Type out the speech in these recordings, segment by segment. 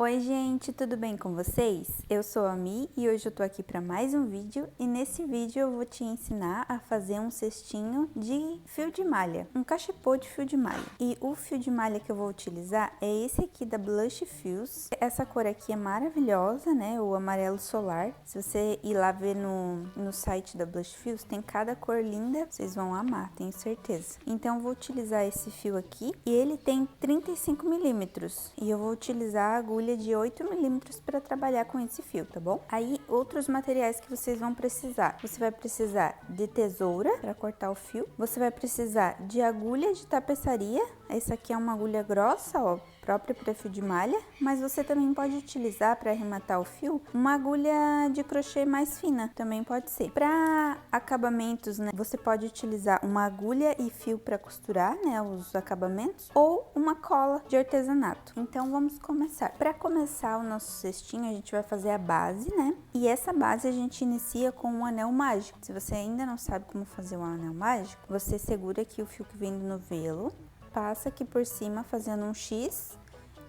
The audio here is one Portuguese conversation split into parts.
Oi gente, tudo bem com vocês? Eu sou a Mi e hoje eu tô aqui para mais um vídeo e nesse vídeo eu vou te ensinar a fazer um cestinho de fio de malha, um cachepô de fio de malha. E o fio de malha que eu vou utilizar é esse aqui da Blush Fios. Essa cor aqui é maravilhosa, né? O amarelo solar. Se você ir lá ver no site da Blush Fios, tem cada cor linda, vocês vão amar, tenho certeza. Então eu vou utilizar esse fio aqui e ele tem 35 milímetros e eu vou utilizar a agulha de 8 milímetros para trabalhar com esse fio, tá bom? Aí, outros materiais que vocês vão precisar. Você vai precisar de tesoura para cortar o fio. Você vai precisar de agulha de tapeçaria. Essa aqui é uma agulha grossa, ó, própria para fio de malha. Mas você também pode utilizar para arrematar o fio uma agulha de crochê mais fina, também pode ser. Para acabamentos, né, você pode utilizar uma agulha e fio para costurar, né, os acabamentos, ou uma cola de artesanato. Então, vamos começar. Para começar o nosso cestinho, a gente vai fazer a base, né? E essa base a gente inicia com um anel mágico. Se você ainda não sabe como fazer um anel mágico, você segura aqui o fio que vem do novelo, passa aqui por cima fazendo um X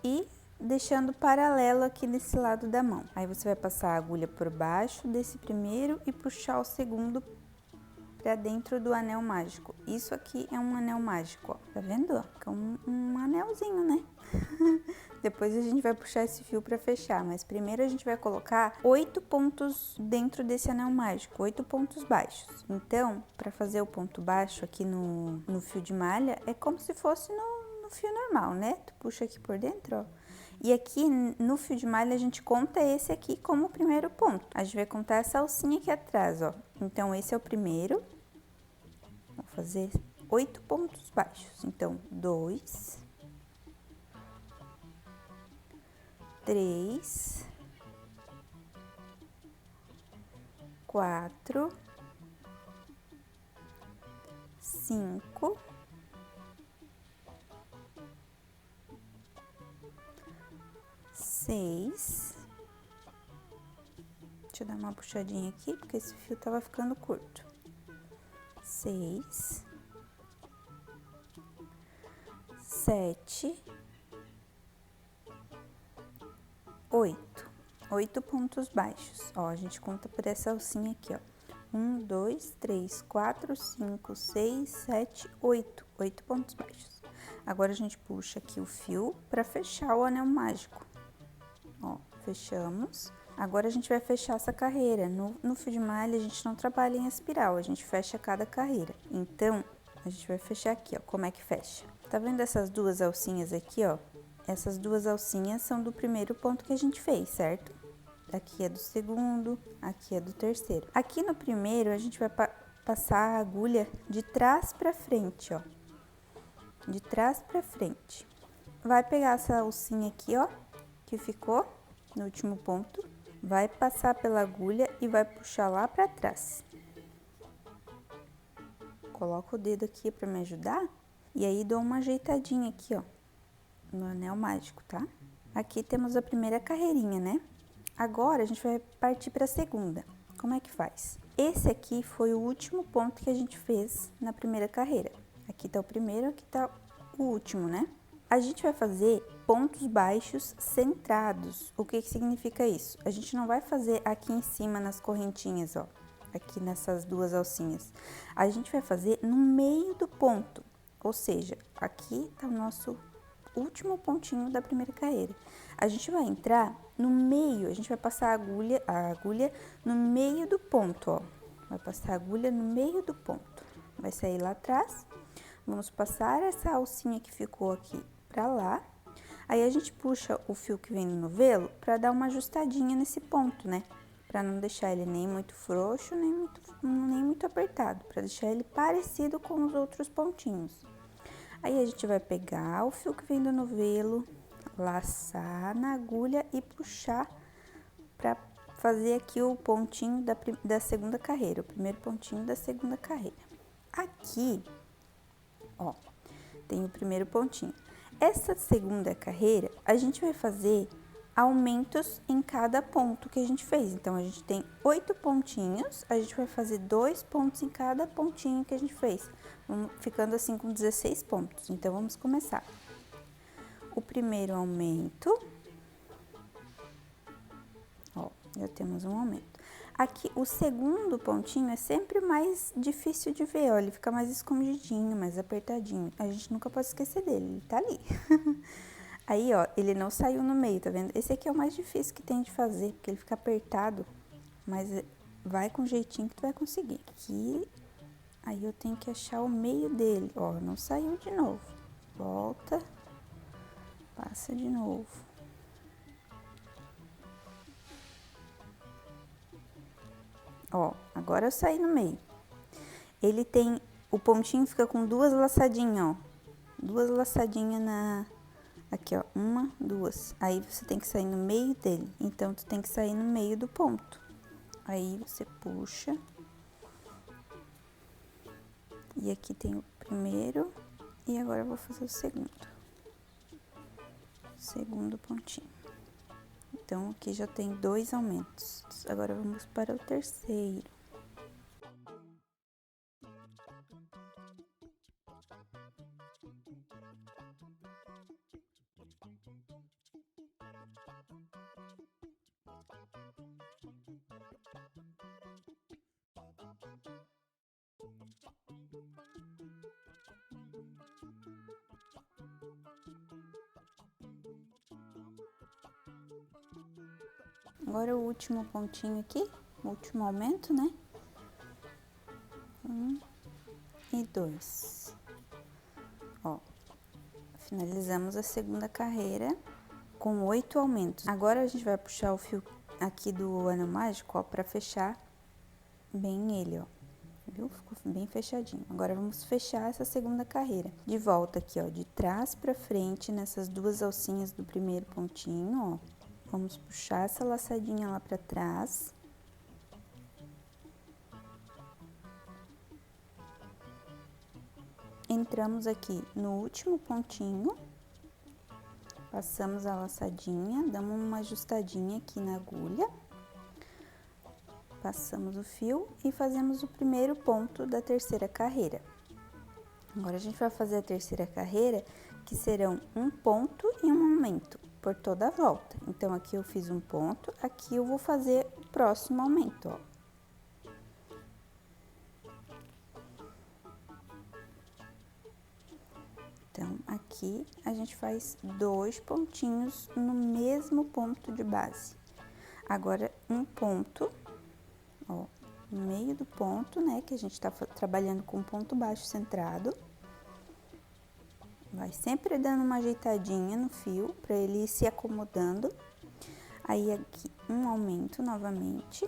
e deixando paralelo aqui nesse lado da mão. Aí você vai passar a agulha por baixo desse primeiro e puxar o segundo para dentro do anel mágico. Isso aqui é um anel mágico, ó. Tá vendo? É um anelzinho, né? Depois a gente vai puxar esse fio para fechar, mas primeiro a gente vai colocar 8 pontos dentro desse anel mágico, 8 pontos baixos. Então, para fazer o ponto baixo aqui no fio de malha, é como se fosse no fio normal, né? Tu puxa aqui por dentro, ó. E aqui no fio de malha a gente conta esse aqui como o primeiro ponto. A gente vai contar essa alcinha aqui atrás, ó. Então, esse é o primeiro. Vou fazer 8 pontos baixos. Então, 2, 3, 4, 5, 6. Deixa eu dar uma puxadinha aqui, porque esse fio tava ficando curto. 6, 7, 8. 8 pontos baixos. Ó, a gente conta por essa alcinha aqui, ó. 1, 2, 3, 4, 5, 6, 7, 8. 8 pontos baixos. Agora a gente puxa aqui o fio para fechar o anel mágico. Ó, fechamos. Agora a gente vai fechar essa carreira. No fio de malha a gente não trabalha em espiral, a gente fecha cada carreira. Então, a gente vai fechar aqui, ó. Como é que fecha? Tá vendo essas duas alcinhas aqui, ó? Essas duas alcinhas são do primeiro ponto que a gente fez, certo? Aqui é do segundo, aqui é do terceiro. Aqui no primeiro, a gente vai passar a agulha de trás pra frente, ó. De trás pra frente. Vai pegar essa alcinha aqui, ó, que ficou no último ponto. Vai passar pela agulha e vai puxar lá pra trás. Coloca o dedo aqui pra me ajudar. E aí, dou uma ajeitadinha aqui, ó, no anel mágico, tá? Aqui temos a primeira carreirinha, né? Agora, a gente vai partir para a segunda. Como é que faz? Esse aqui foi o último ponto que a gente fez na primeira carreira. Aqui tá o primeiro, aqui tá o último, né? A gente vai fazer pontos baixos centrados. O que que significa isso? A gente não vai fazer aqui em cima nas correntinhas, ó. Aqui nessas duas alcinhas. A gente vai fazer no meio do ponto. Ou seja, aqui tá o nosso último pontinho da primeira carreira. A gente vai entrar no meio, a gente vai passar a agulha no meio do ponto, ó. Vai passar a agulha no meio do ponto. Vai sair lá atrás. Vamos passar essa alcinha que ficou aqui pra lá. Aí a gente puxa o fio que vem no novelo pra dar uma ajustadinha nesse ponto, né? Pra não deixar ele nem muito frouxo, nem muito apertado. Pra deixar ele parecido com os outros pontinhos. Aí a gente vai pegar o fio que vem do novelo, laçar na agulha e puxar para fazer aqui o pontinho da segunda carreira, o primeiro pontinho da segunda carreira. Aqui, ó, tem o primeiro pontinho. Essa segunda carreira, a gente vai fazer aumentos em cada ponto que a gente fez. Então, a gente tem 8 pontinhos, a gente vai fazer 2 pontos em cada pontinho que a gente fez, ficando assim com 16 pontos. Então, vamos começar. O primeiro aumento, Já temos um aumento. Aqui, o segundo pontinho é sempre mais difícil de ver, ó, ele fica mais escondidinho, mais apertadinho. A gente nunca pode esquecer dele, ele tá ali. Aí, ó, ele não saiu no meio, tá vendo? Esse aqui é o mais difícil que tem de fazer, porque ele fica apertado, mas vai com jeitinho que tu vai conseguir. Aqui, aí eu tenho que achar o meio dele, ó, não saiu de novo. Volta, passa de novo. Ó, agora eu saí no meio. Ele tem, o pontinho fica com duas laçadinhas, ó. Duas laçadinhas aqui, ó, uma, duas. Aí você tem que sair no meio dele. Então, tu tem que sair no meio do ponto. Aí você puxa. E aqui tem o primeiro. E agora eu vou fazer o segundo. Segundo pontinho. Então, aqui já tem 2 aumentos. Agora, vamos para o terceiro. Agora o último pontinho aqui, o último aumento, né? 1 e 2. Ó, finalizamos a segunda carreira com 8 aumentos. Agora a gente vai puxar o fio aqui do anel mágico, ó, pra fechar bem ele, ó. Viu? Ficou bem fechadinho. Agora vamos fechar essa segunda carreira. De volta aqui, ó, de trás pra frente, nessas duas alcinhas do primeiro pontinho, ó. Vamos puxar essa laçadinha lá pra trás. Entramos aqui no último pontinho. Passamos a laçadinha, damos uma ajustadinha aqui na agulha. Passamos o fio e fazemos o primeiro ponto da terceira carreira. Agora, a gente vai fazer a terceira carreira, que serão um ponto e um aumento por toda a volta. Então, aqui eu fiz um ponto, aqui eu vou fazer o próximo aumento, ó. Então, aqui a gente faz 2 pontinhos no mesmo ponto de base. Agora, um ponto, ó, no meio do ponto, né, que a gente tá trabalhando com ponto baixo centrado. Vai sempre dando uma ajeitadinha no fio, pra ele ir se acomodando. Aí, aqui, um aumento novamente.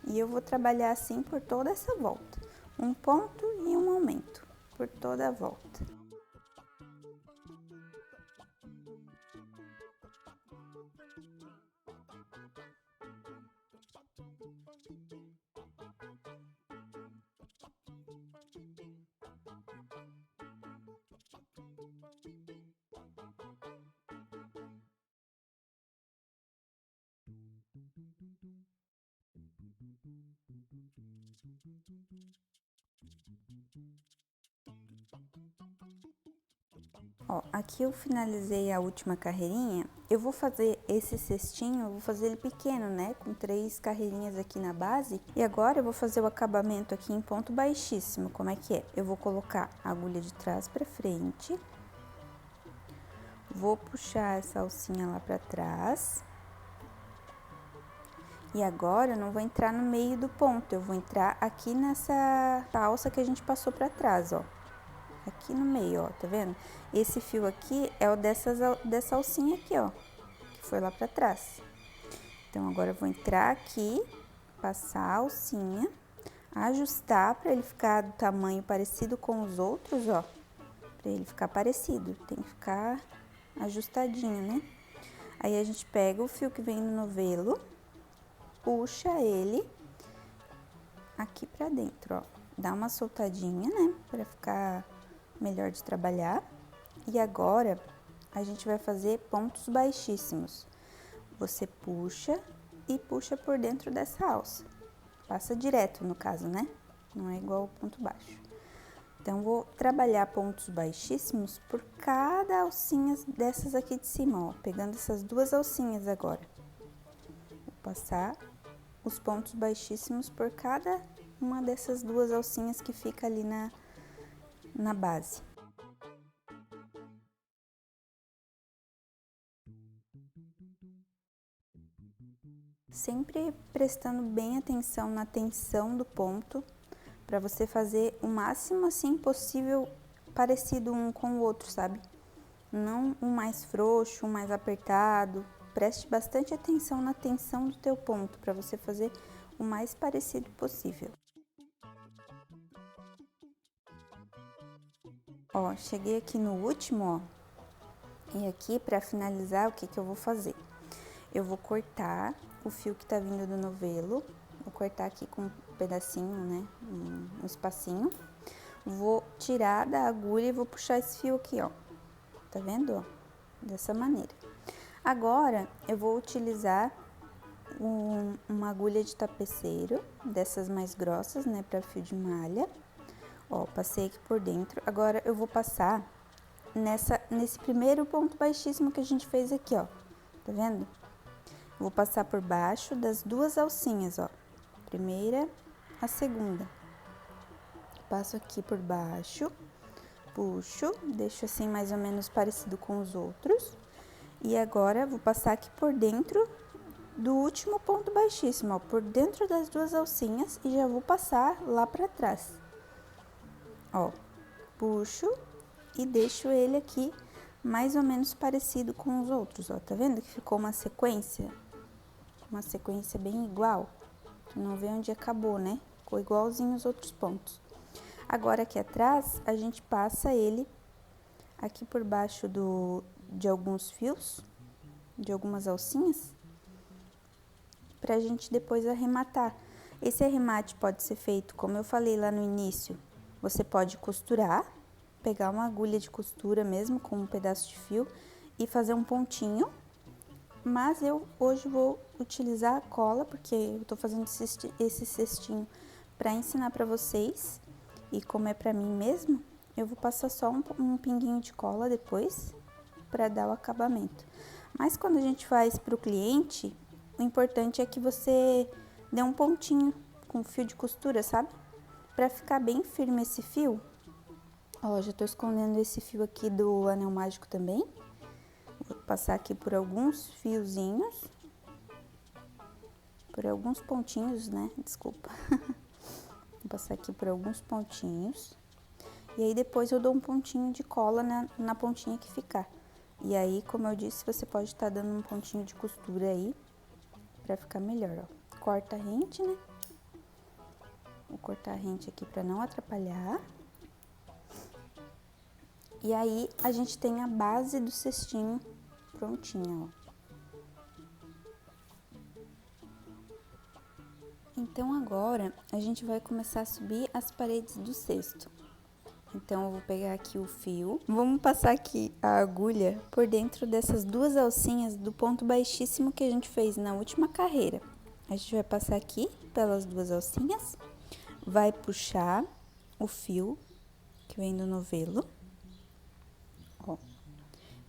E eu vou trabalhar assim por toda essa volta. Um ponto e um aumento por toda a volta. Ó, aqui eu finalizei a última carreirinha. Eu vou fazer esse cestinho, eu vou fazer ele pequeno, né? Com 3 carreirinhas aqui na base. E agora eu vou fazer o acabamento aqui em ponto baixíssimo. Como é que é? Eu vou colocar a agulha de trás pra frente. Vou puxar essa alcinha lá pra trás. E agora eu não vou entrar no meio do ponto, eu vou entrar aqui nessa alça que a gente passou pra trás, ó. Aqui no meio, ó, tá vendo? Esse fio aqui é o dessa alcinha aqui, ó, que foi lá pra trás. Então, agora eu vou entrar aqui, passar a alcinha, ajustar pra ele ficar do tamanho parecido com os outros, ó. Pra ele ficar parecido, tem que ficar ajustadinho, né? Aí, a gente pega o fio que vem no novelo, puxa ele aqui pra dentro, ó. Dá uma soltadinha, né? Pra ficar melhor de trabalhar. E agora, a gente vai fazer pontos baixíssimos. Você puxa e puxa por dentro dessa alça. Passa direto, no caso, né? Não é igual o ponto baixo. Então, vou trabalhar pontos baixíssimos por cada alcinha dessas aqui de cima, ó. Pegando essas 2 alcinhas agora. passar os pontos baixíssimos por cada uma dessas duas alcinhas que fica ali na base. Sempre prestando bem atenção na tensão do ponto, para você fazer o máximo assim possível parecido um com o outro, sabe? Não um mais frouxo, um mais apertado. Preste bastante atenção na tensão do teu ponto, para você fazer o mais parecido possível. Ó, cheguei aqui no último, ó. E aqui, para finalizar, o que eu vou fazer? Eu vou cortar o fio que tá vindo do novelo. Vou cortar aqui com um pedacinho, né? Um espacinho. Vou tirar da agulha e vou puxar esse fio aqui, ó. Tá vendo, ó? Dessa maneira. Agora, eu vou utilizar uma agulha de tapeceiro, dessas mais grossas, né, para fio de malha. Ó, passei aqui por dentro. Agora, eu vou passar nesse primeiro ponto baixíssimo que a gente fez aqui, ó. Tá vendo? Vou passar por baixo das duas alcinhas, ó. Primeira, a segunda. Passo aqui por baixo, puxo, deixo assim mais ou menos parecido com os outros. E agora, vou passar aqui por dentro do último ponto baixíssimo, ó, por dentro das duas alcinhas e já vou passar lá pra trás. Ó, puxo e deixo ele aqui mais ou menos parecido com os outros, ó. Tá vendo que ficou uma sequência? Uma sequência bem igual. Tu não vê onde acabou, né? Ficou igualzinho os outros pontos. Agora, aqui atrás, a gente passa ele aqui por baixo de alguns fios, de algumas alcinhas, pra gente depois arrematar. Esse arremate pode ser feito, como eu falei lá no início, você pode costurar, pegar uma agulha de costura mesmo, com um pedaço de fio, e fazer um pontinho. Mas eu hoje vou utilizar a cola, porque eu tô fazendo esse cestinho pra ensinar pra vocês. E como é pra mim mesmo, eu vou passar só um pinguinho de cola depois, pra dar o acabamento. Mas quando a gente faz pro cliente, o importante é que você dê um pontinho com fio de costura, sabe? Pra ficar bem firme esse fio. Ó, já tô escondendo esse fio aqui do anel mágico também. Vou passar aqui por alguns fiozinhos. Por alguns pontinhos, né? Desculpa. Vou passar aqui por alguns pontinhos. E aí, depois eu dou um pontinho de cola na pontinha que ficar. E aí, como eu disse, você pode estar dando um pontinho de costura aí, pra ficar melhor, ó. Corta a rente, né? Vou cortar a rente aqui pra não atrapalhar. E aí, a gente tem a base do cestinho prontinha, ó. Então, agora, a gente vai começar a subir as paredes do cesto. Então, eu vou pegar aqui o fio. Vamos passar aqui a agulha por dentro dessas duas alcinhas do ponto baixíssimo que a gente fez na última carreira. A gente vai passar aqui pelas duas alcinhas, vai puxar o fio que vem do novelo, ó,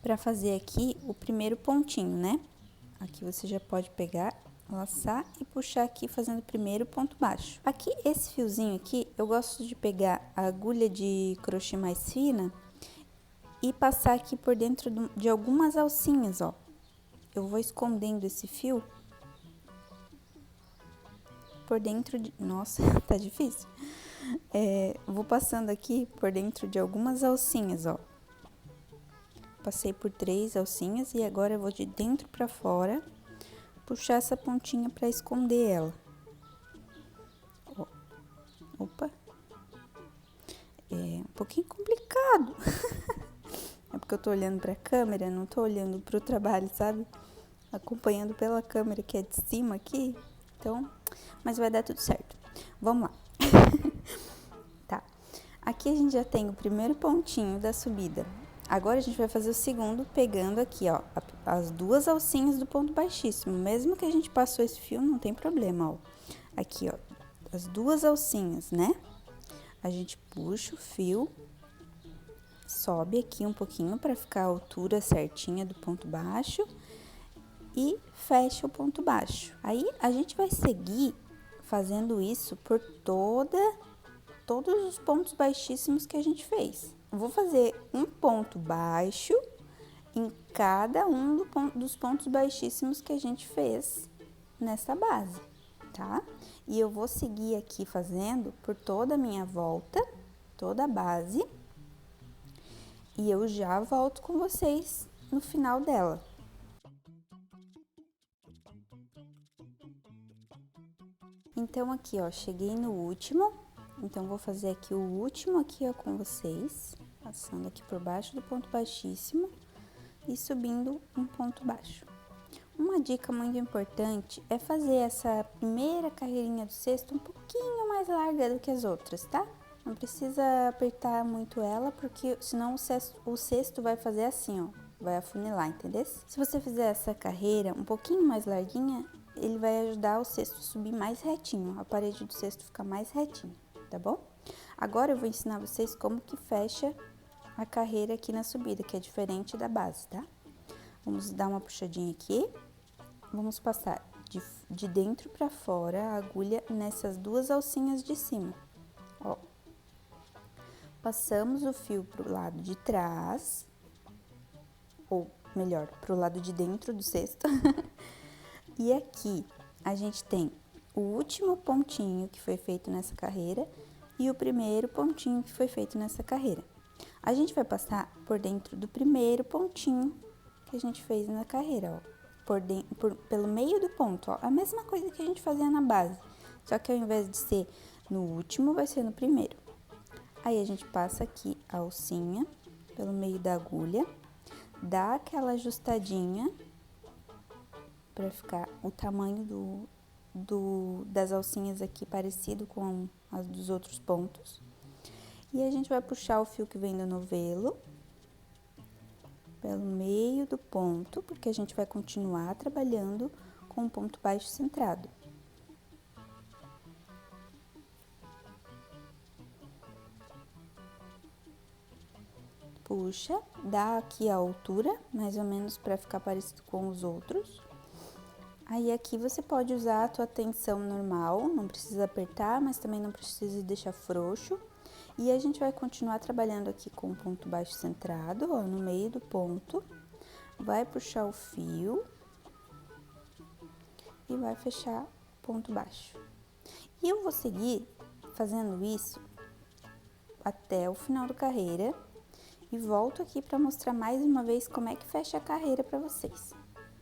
pra fazer aqui o primeiro pontinho, né? Aqui você já pode pegar, laçar e puxar aqui fazendo o primeiro ponto baixo. Aqui, esse fiozinho aqui, eu gosto de pegar a agulha de crochê mais fina e passar aqui por dentro de algumas alcinhas, ó. Eu vou escondendo esse fio por dentro de... Nossa, tá difícil. Vou passando aqui por dentro de algumas alcinhas, ó. Passei por 3 alcinhas e agora eu vou de dentro pra fora puxar essa pontinha pra esconder ela. Ó. Opa. É um pouquinho complicado. É porque eu tô olhando pra câmera, não tô olhando pro trabalho, sabe? Acompanhando pela câmera que é de cima aqui. Então, mas vai dar tudo certo. Vamos lá. Tá. Aqui a gente já tem o primeiro pontinho da subida. Agora, a gente vai fazer o segundo pegando aqui, ó, as duas alcinhas do ponto baixíssimo. Mesmo que a gente passou esse fio, não tem problema, ó. Aqui, ó, as duas alcinhas, né? A gente puxa o fio, sobe aqui um pouquinho pra ficar a altura certinha do ponto baixo. e fecha o ponto baixo. Aí, a gente vai seguir fazendo isso por todos os pontos baixíssimos que a gente fez. Eu vou fazer um ponto baixo em cada um dos pontos baixíssimos que a gente fez nessa base, tá? E eu vou seguir aqui fazendo por toda a minha volta, toda a base, e eu já volto com vocês no final dela. Então, aqui, ó, cheguei no último, então vou fazer aqui o último aqui, ó, com vocês, passando aqui por baixo do ponto baixíssimo e subindo um ponto baixo. Uma dica muito importante é fazer essa primeira carreirinha do cesto um pouquinho mais larga do que as outras, tá? Não precisa apertar muito ela, porque senão o cesto vai fazer assim, ó, vai afunilar, entendeu? Se você fizer essa carreira um pouquinho mais larguinha, ele vai ajudar o cesto a subir mais retinho, a parede do cesto ficar mais retinha, tá bom? Agora eu vou ensinar vocês como que fecha a carreira aqui na subida, que é diferente da base, tá? Vamos dar uma puxadinha aqui, vamos passar de dentro pra fora a agulha nessas duas alcinhas de cima, ó. Passamos o fio pro lado de trás, ou melhor, pro lado de dentro do cesto. E aqui a gente tem o último pontinho que foi feito nessa carreira e o primeiro pontinho que foi feito nessa carreira. A gente vai passar por dentro do primeiro pontinho que a gente fez na carreira, ó. Pelo meio do ponto, ó. A mesma coisa que a gente fazia na base, só que ao invés de ser no último, vai ser no primeiro. Aí, a gente passa aqui a alcinha pelo meio da agulha, dá aquela ajustadinha para ficar o tamanho das alcinhas aqui parecido com as dos outros pontos. E a gente vai puxar o fio que vem do novelo pelo meio do ponto, porque a gente vai continuar trabalhando com o ponto baixo centrado. Puxa, dá aqui a altura, mais ou menos para ficar parecido com os outros. Aí, aqui você pode usar a tua tensão normal, não precisa apertar, mas também não precisa deixar frouxo. E a gente vai continuar trabalhando aqui com o ponto baixo centrado, ó, no meio do ponto. Vai puxar o fio e vai fechar o ponto baixo. E eu vou seguir fazendo isso até o final da carreira e volto aqui para mostrar mais uma vez como é que fecha a carreira para vocês,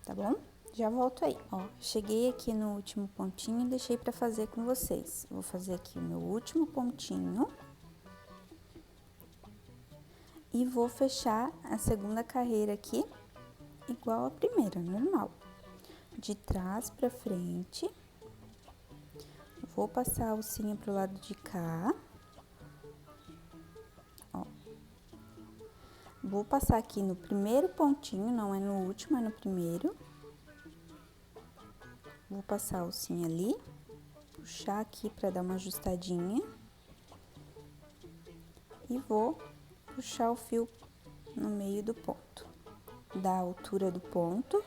tá bom? Já volto aí, ó. Cheguei aqui no último pontinho e deixei para fazer com vocês. Vou fazer aqui o meu último pontinho e vou fechar a segunda carreira aqui igual a primeira, normal. De trás para frente, vou passar a alcinha pro lado de cá, ó. Vou passar aqui no primeiro pontinho, não é no último, é no primeiro. Vou passar a alcinha ali, puxar aqui para dar uma ajustadinha. E vou puxar o fio no meio do ponto. Da altura do ponto,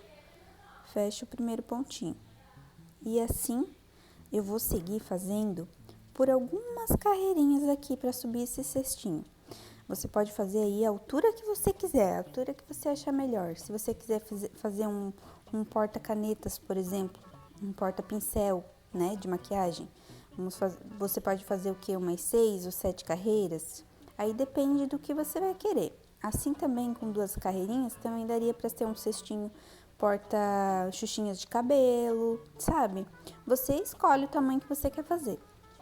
fecho o primeiro pontinho. E assim, eu vou seguir fazendo por algumas carreirinhas aqui para subir esse cestinho. Você pode fazer aí a altura que você quiser, a altura que você achar melhor. Se você quiser fazer um porta-canetas, por exemplo, um porta-pincel, né, de maquiagem, você pode fazer o que? Umas 6 ou 7 carreiras? Aí depende do que você vai querer. Assim também com 2 carreirinhas, também daria para ter um cestinho porta xuxinhas de cabelo, sabe? Você escolhe o tamanho que você quer fazer,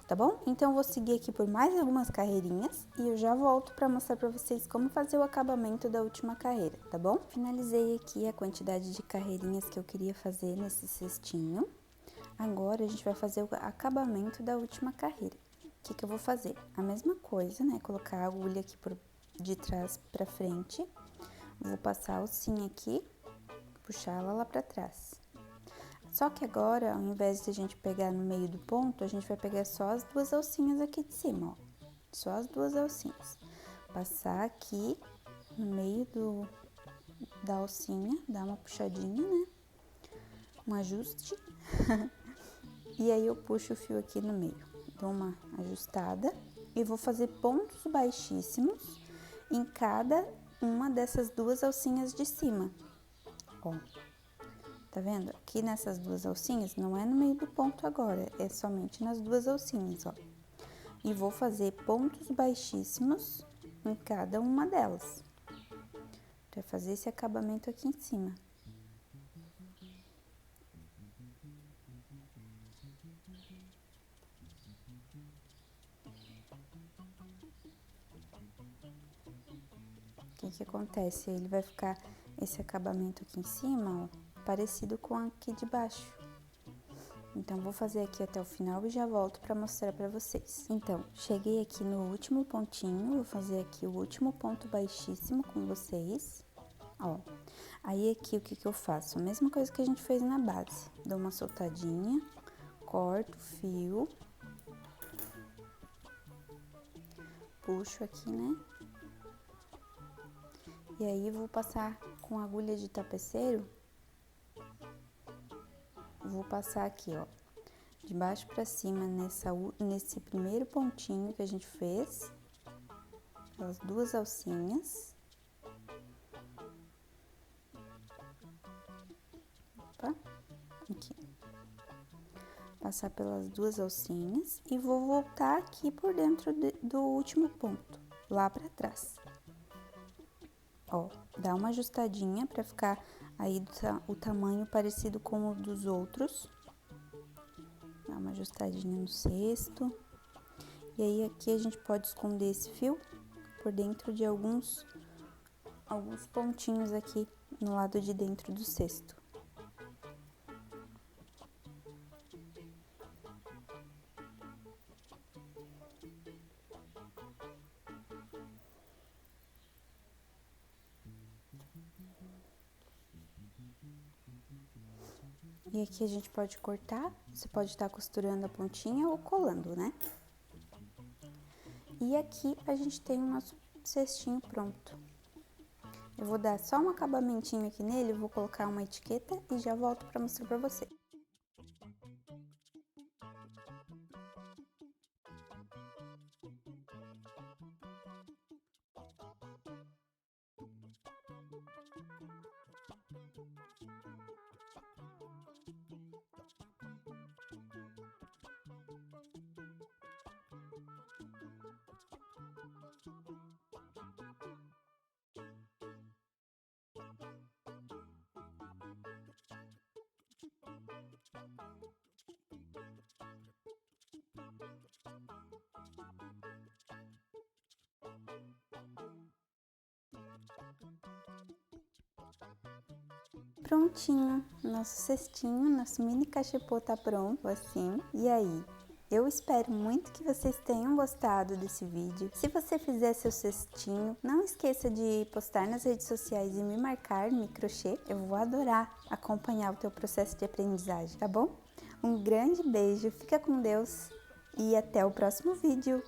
tá bom? Então, eu vou seguir aqui por mais algumas carreirinhas e eu já volto para mostrar para vocês como fazer o acabamento da última carreira, tá bom? Finalizei aqui a quantidade de carreirinhas que eu queria fazer nesse cestinho. Agora, a gente vai fazer o acabamento da última carreira. O que eu vou fazer? A mesma coisa, né? Colocar a agulha aqui de trás pra frente. Vou passar a alcinha aqui, puxar ela lá pra trás. Só que agora, ao invés de a gente pegar no meio do ponto, a gente vai pegar só as 2 alcinhas aqui de cima, ó. Só as 2 alcinhas. Passar aqui no meio da alcinha, dar uma puxadinha, né? um ajuste. E aí eu puxo o fio aqui no meio, dou uma ajustada e vou fazer pontos baixíssimos em cada uma dessas duas alcinhas de cima. Ó, tá vendo? Aqui nessas duas alcinhas, não é no meio do ponto agora, é somente nas duas alcinhas, ó. E vou fazer pontos baixíssimos em cada uma delas, para fazer esse acabamento aqui em cima. O que acontece? Ele vai ficar esse acabamento aqui em cima, ó, parecido com aqui de baixo. Então, vou fazer aqui até o final e já volto pra mostrar pra vocês. Então, cheguei aqui no último pontinho, vou fazer aqui o último ponto baixíssimo com vocês, ó. Aí, aqui, o que eu faço? A mesma coisa que a gente fez na base. Dou uma soltadinha, corto o fio, puxo aqui, né? E aí, vou passar com agulha de tapeceiro, vou passar aqui, ó, de baixo pra cima nesse primeiro pontinho que a gente fez, as duas alcinhas. Opa, aqui. Passar pelas duas alcinhas e vou voltar aqui por dentro do último ponto, lá pra trás. Ó, dá uma ajustadinha pra ficar aí o tamanho parecido com o dos outros. Dá uma ajustadinha no cesto. E aí, aqui a gente pode esconder esse fio por dentro de alguns pontinhos aqui no lado de dentro do cesto. E aqui a gente pode cortar, você pode estar costurando a pontinha ou colando, né? E aqui a gente tem o nosso cestinho pronto. Eu vou dar só um acabamentinho aqui nele, vou colocar uma etiqueta e já volto para mostrar para você. Prontinho, nosso cestinho, nosso mini cachepô tá pronto assim. E aí? Eu espero muito que vocês tenham gostado desse vídeo. Se você fizer seu cestinho, não esqueça de postar nas redes sociais e me marcar no crochê. Eu vou adorar acompanhar o teu processo de aprendizagem, tá bom? Um grande beijo, fica com Deus e até o próximo vídeo.